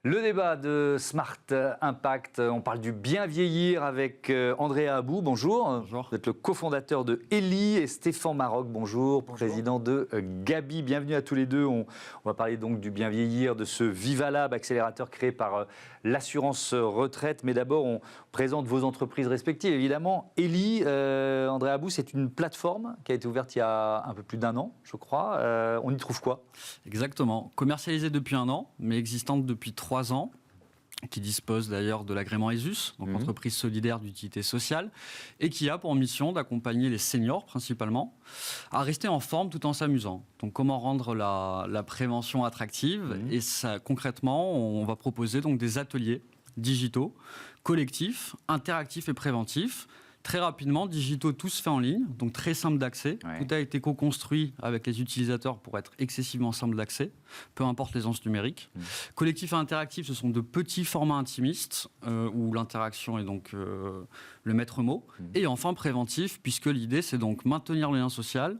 Le débat de Smart Impact, on parle du bien vieillir avec Andrea Abou, bonjour. Bonjour. Vous êtes le cofondateur de Ellie et Stéphane Maroc, bonjour, président de Gabi. Bienvenue à tous les deux. On va parler donc du bien vieillir, de ce Viva Lab, accélérateur créé par l'assurance retraite. Mais d'abord, on présente vos entreprises respectives. Évidemment, Ellie, Andrea Abou, c'est une plateforme qui a été ouverte il y a un peu plus d'un an, je crois. On y trouve quoi ? Exactement. Commercialisée depuis un an, mais existante depuis 3 ans, qui dispose d'ailleurs de l'agrément ESUS, donc entreprise solidaire d'utilité sociale, et qui a pour mission d'accompagner les seniors principalement à rester en forme tout en s'amusant. Donc comment rendre la prévention attractive et ça, concrètement, on va proposer donc des ateliers digitaux, collectifs, interactifs et préventifs. Très rapidement, digitaux, tout se fait en ligne, donc très simple d'accès. Ouais. Tout a été co-construit avec les utilisateurs pour être excessivement simple d'accès, peu importe l'aisance numérique. Collectif et interactif, ce sont de petits formats intimistes où l'interaction est donc le maître mot. Et enfin, préventif, puisque l'idée, c'est donc maintenir le lien social,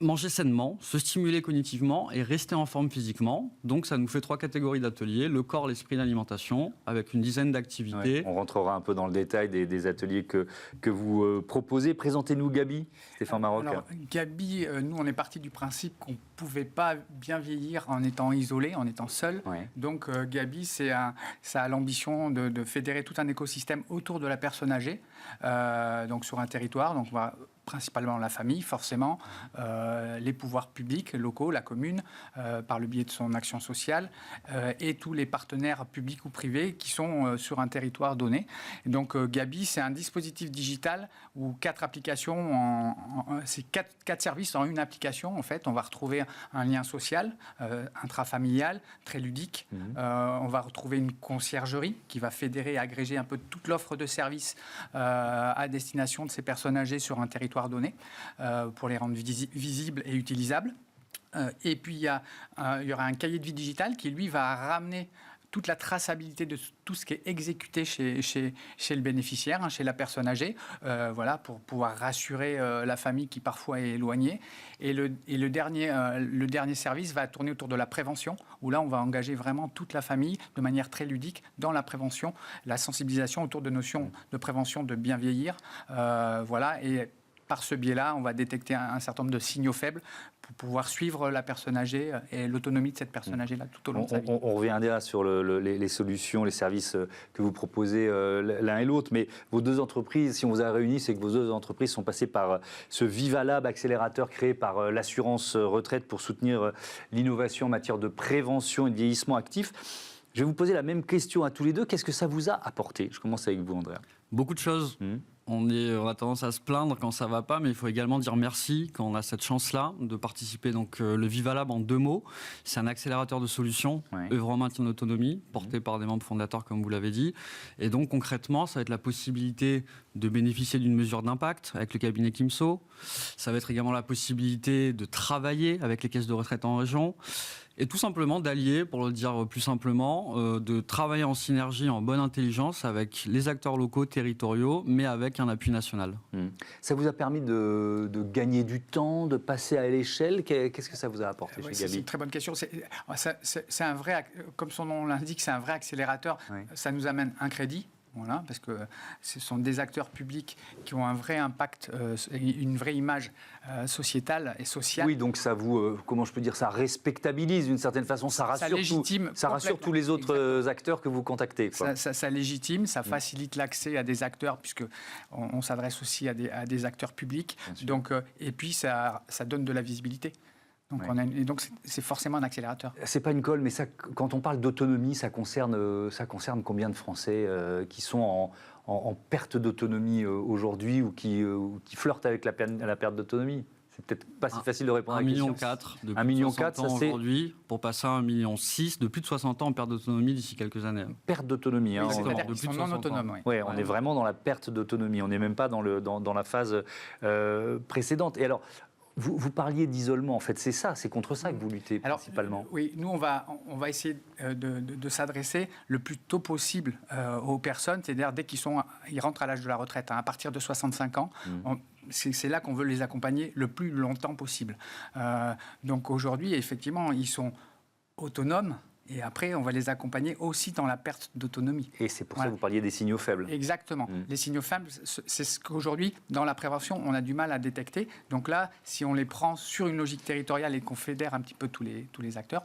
manger sainement, se stimuler cognitivement et rester en forme physiquement. Donc ça nous fait 3 catégories d'ateliers, le corps, l'esprit, l'alimentation, avec une dizaine d'activités. Ouais, on rentrera un peu dans le détail des ateliers que vous proposez. Présentez-nous Gabi, Stéphane Maroc. Alors, Gabi, nous on est parti du principe qu'on ne pouvait pas bien vieillir en étant isolé, en étant seul. Ouais. Donc Gabi, ça a l'ambition de fédérer tout un écosystème autour de la personne âgée, donc sur un territoire. Donc on va principalement la famille, forcément, les pouvoirs publics locaux, la commune, par le biais de son action sociale, et tous les partenaires publics ou privés qui sont sur un territoire donné. Et donc Gabi, c'est un dispositif digital où 4 applications, c'est 4 services en une application. En fait, on va retrouver un lien social, intrafamilial, très ludique. On va retrouver une conciergerie qui va fédérer et agréger un peu toute l'offre de services à destination de ces personnes âgées sur un territoire donné, pour les rendre visibles et utilisables. Et puis, il y aura un cahier de vie digital qui, lui, va ramener toute la traçabilité de tout ce qui est exécuté chez le bénéficiaire, chez la personne âgée, voilà, pour pouvoir rassurer la famille qui parfois est éloignée. Et le dernier service va tourner autour de la prévention, où là, on va engager vraiment toute la famille de manière très ludique dans la prévention, la sensibilisation autour de notions de prévention de bien vieillir. Voilà, et par ce biais-là, on va détecter un certain nombre de signaux faibles pour pouvoir suivre la personne âgée et l'autonomie de cette personne âgée-là tout au long de sa vie. On reviendra sur les solutions, les services que vous proposez l'un et l'autre, mais vos 2 entreprises, si on vous a réunis, c'est que vos 2 entreprises sont passées par ce Viva Lab accélérateur créé par l'assurance retraite pour soutenir l'innovation en matière de prévention et de vieillissement actif. Je vais vous poser la même question à tous les deux. Qu'est-ce que ça vous a apporté ? Je commence avec vous, Andrea. Beaucoup de choses. On a tendance à se plaindre quand ça ne va pas, mais il faut également dire merci quand on a cette chance-là de participer. Donc, le Viva Lab, en 2 mots, c'est un accélérateur de solutions, œuvrant en maintien d'autonomie, porté par des membres fondateurs, comme vous l'avez dit. Et donc, concrètement, ça va être la possibilité de bénéficier d'une mesure d'impact avec le cabinet Kimso. Ça va être également la possibilité de travailler avec les caisses de retraite en région. Et tout simplement d'allier, pour le dire plus simplement, de travailler en synergie, en bonne intelligence avec les acteurs locaux, territoriaux, mais avec un appui national. Ça vous a permis de gagner du temps, de passer à l'échelle. Qu'est-ce que ça vous a apporté chez Gabi ? C'est une très bonne question. C'est un vrai, comme son nom l'indique, c'est un vrai accélérateur. Ça nous amène un crédit. Voilà, parce que ce sont des acteurs publics qui ont un vrai impact, une vraie image sociétale et sociale. Oui, donc ça vous, comment je peux dire, ça respectabilise d'une certaine façon, ça rassure tous les autres acteurs que vous contactez. Quoi. Ça légitime, ça facilite l'accès à des acteurs, puisque on s'adresse aussi à des acteurs publics. Donc, et puis ça donne de la visibilité. Donc, donc c'est forcément un accélérateur. C'est pas une colle, mais ça, quand on parle d'autonomie, ça concerne combien de Français qui sont en perte d'autonomie aujourd'hui ou qui flirtent avec la perte d'autonomie ? C'est peut-être pas si facile de répondre à la question. 1,4 million de 1,4 million, ça aujourd'hui, pour passer à 1,6 million de plus de 60 ans en perte d'autonomie d'ici quelques années. Perte d'autonomie. Oui, c'est-à-dire qu'ils sont non autonomes. Oui, on est vraiment dans la perte d'autonomie. On n'est même pas dans la phase précédente. Et alors, vous parliez d'isolement, en fait, c'est ça, c'est contre ça que vous luttez principalement. Oui, nous on va essayer de s'adresser le plus tôt possible aux personnes, c'est-à-dire dès qu'ils rentrent à l'âge de la retraite, à partir de 65 ans, c'est là qu'on veut les accompagner le plus longtemps possible. Donc aujourd'hui, effectivement, ils sont autonomes, Et après, on va les accompagner aussi dans la perte d'autonomie. Et c'est pour ça que vous parliez des signaux faibles. Exactement. Les signaux faibles, c'est ce qu'aujourd'hui, dans la prévention, on a du mal à détecter. Donc là, si on les prend sur une logique territoriale et qu'on fédère un petit peu tous les acteurs,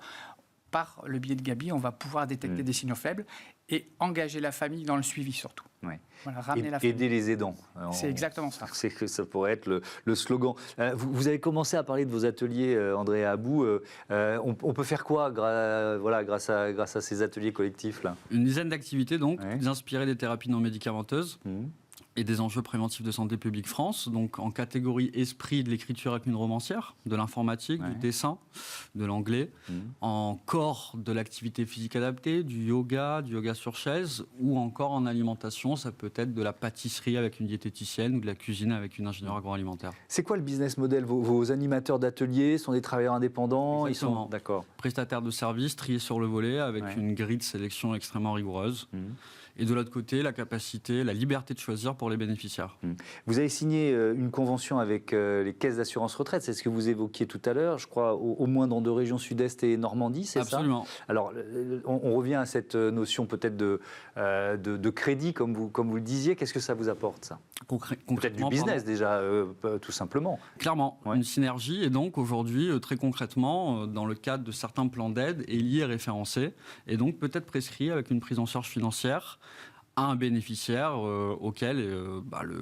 par le biais de Gabi, on va pouvoir détecter des signaux faibles et engager la famille dans le suivi surtout. Ouais. Voilà, ramener la famille. Aider les aidants. C'est exactement ça. C'est que ça pourrait être le slogan. Vous avez commencé à parler de vos ateliers, André Abou. On peut faire quoi grâce à ces ateliers collectifs là? Une dizaine d'activités, donc, inspirées des thérapies non médicamenteuses. Et des enjeux préventifs de santé publique France, donc en catégorie esprit de l'écriture avec une romancière, de l'informatique, du dessin, de l'anglais, en corps de l'activité physique adaptée, du yoga sur chaise, ou encore en alimentation, ça peut être de la pâtisserie avec une diététicienne ou de la cuisine avec une ingénieure agroalimentaire. C'est quoi le business model? Vos animateurs d'ateliers sont des travailleurs indépendants? Exactement. Ils sont d'accord. Prestataires de services triés sur le volet avec une grille de sélection extrêmement rigoureuse. Et de l'autre côté, la capacité, la liberté de choisir pour les bénéficiaires. Vous avez signé une convention avec les caisses d'assurance retraite, c'est ce que vous évoquiez tout à l'heure, je crois, au moins dans 2 régions, Sud-Est et Normandie, c'est ça? Absolument. Alors, on revient à cette notion peut-être de crédit, comme vous le disiez. Qu'est-ce que ça vous apporte, ça? Peut-être du business, déjà, tout simplement. Clairement, une synergie. Et donc, aujourd'hui, très concrètement, dans le cadre de certains plans d'aide, Ellie est référencé et donc peut-être prescrit avec une prise en charge financière à un bénéficiaire auquel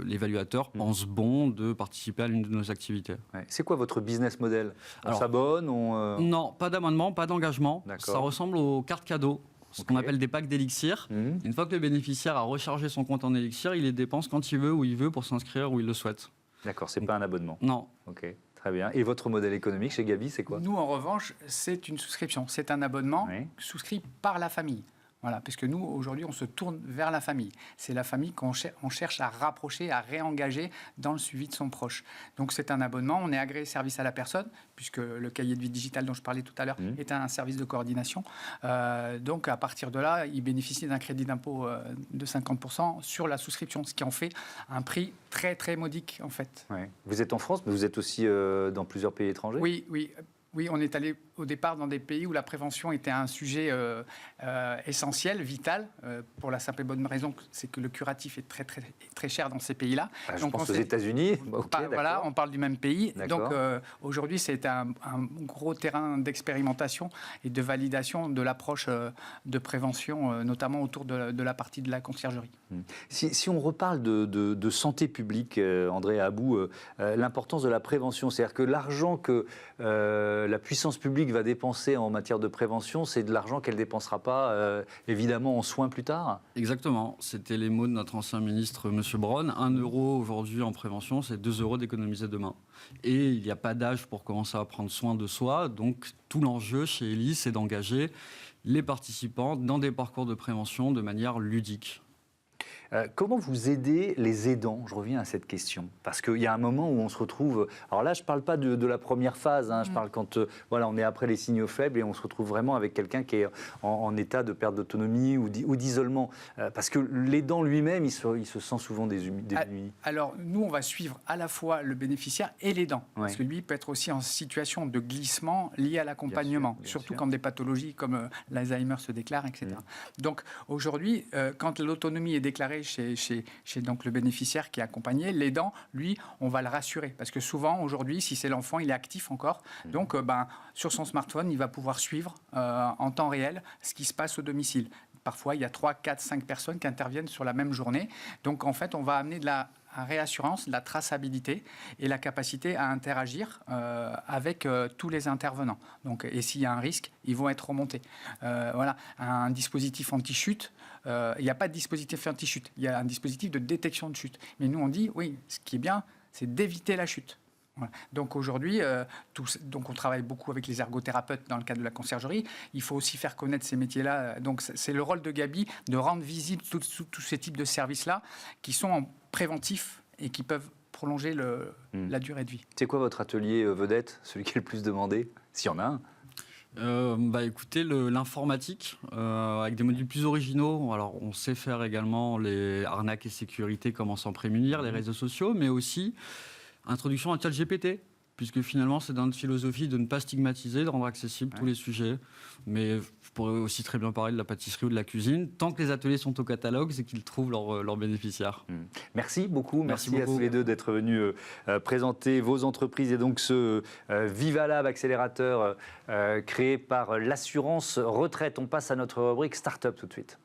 l'évaluateur pense bon de participer à l'une de nos activités. C'est quoi votre business model? On s'abonne Non, pas d'abonnement, pas d'engagement. Ça ressemble aux cartes cadeaux, ce qu'on appelle des packs d'élixir. Une fois que le bénéficiaire a rechargé son compte en élixir, il les dépense quand il veut, où il veut, pour s'inscrire où il le souhaite. D'accord, c'est pas un abonnement? Non. Ok, très bien. Et votre modèle économique chez Gabi, c'est quoi? Nous, en revanche, c'est une souscription. C'est un abonnement souscrit par la famille. Voilà, parce que nous, aujourd'hui, on se tourne vers la famille. C'est la famille qu'on cherche à rapprocher, à réengager dans le suivi de son proche. Donc, c'est un abonnement. On est agréé service à la personne, puisque le cahier de vie digital dont je parlais tout à l'heure est un service de coordination. Donc, à partir de là, il bénéficie d'un crédit d'impôt de 50% sur la souscription, ce qui en fait un prix très, très modique, en fait. Vous êtes en France, mais vous êtes aussi dans plusieurs pays étrangers? Oui, on est allé au départ dans des pays où la prévention était un sujet essentiel, vital, pour la simple et bonne raison, c'est que le curatif est très, très, très cher dans ces pays-là. Je pense aux États-Unis. Voilà, on parle du même pays. Donc aujourd'hui, c'est un gros terrain d'expérimentation et de validation de l'approche de prévention, notamment autour de la partie de la conciergerie. Si on reparle de santé publique, André Abou, l'importance de la prévention, c'est-à-dire que l'argent que la puissance publique va dépenser en matière de prévention, c'est de l'argent qu'elle ne dépensera pas, évidemment, en soins plus tard? Exactement. C'était les mots de notre ancien ministre, M. Braun. 1 euro aujourd'hui en prévention, c'est 2 euros d'économiser demain. Et il n'y a pas d'âge pour commencer à prendre soin de soi. Donc, tout l'enjeu chez Ellie, c'est d'engager les participants dans des parcours de prévention de manière ludique. Comment vous aidez les aidants? Je reviens à cette question. Parce qu'il y a un moment où on se retrouve... Alors là, je ne parle pas de la première phase. Je parle quand on est après les signaux faibles et on se retrouve vraiment avec quelqu'un qui est en état de perte d'autonomie ou d'isolement. Parce que l'aidant lui-même, il se sent souvent démuni. Alors, nous, on va suivre à la fois le bénéficiaire et l'aidant. Parce que lui peut être aussi en situation de glissement lié à l'accompagnement. Surtout quand des pathologies comme l'Alzheimer se déclarent, etc. Donc, aujourd'hui, quand l'autonomie est déclarée chez donc le bénéficiaire qui est accompagné, l'aidant, lui, on va le rassurer. Parce que souvent, aujourd'hui, si c'est l'enfant, il est actif encore. Donc, sur son smartphone, il va pouvoir suivre en temps réel ce qui se passe au domicile. Parfois, il y a 3, 4, 5 personnes qui interviennent sur la même journée. Donc, en fait, on va amener de la réassurance, de la traçabilité et la capacité à interagir avec tous les intervenants. Donc, et s'il y a un risque, ils vont être remontés. Voilà, un dispositif anti-chute. Il n'y a pas de dispositif anti-chute. Il y a un dispositif de détection de chute. Mais nous, on dit, oui, ce qui est bien, c'est d'éviter la chute. Voilà. Donc aujourd'hui, on travaille beaucoup avec les ergothérapeutes dans le cadre de la conciergerie. Il faut aussi faire connaître ces métiers-là. Donc c'est le rôle de Gabi de rendre visibles tous ces types de services-là qui sont en préventif et qui peuvent prolonger la durée de vie. C'est quoi votre atelier vedette, celui qui est le plus demandé, s'il y en a un? Écoutez, l'informatique, avec des modules plus originaux. Alors, on sait faire également les arnaques et sécurité, comment s'en prémunir, les réseaux sociaux, mais aussi introduction à ChatGPT. puisque finalement, c'est dans notre philosophie de ne pas stigmatiser, de rendre accessibles tous les sujets. Mais je pourrais aussi très bien parler de la pâtisserie ou de la cuisine. Tant que les ateliers sont au catalogue, c'est qu'ils trouvent leurs bénéficiaires. Merci beaucoup. Merci beaucoup à tous les deux d'être venus présenter vos entreprises et donc ce Vivalab accélérateur créé par l'assurance retraite. On passe à notre rubrique Startup tout de suite.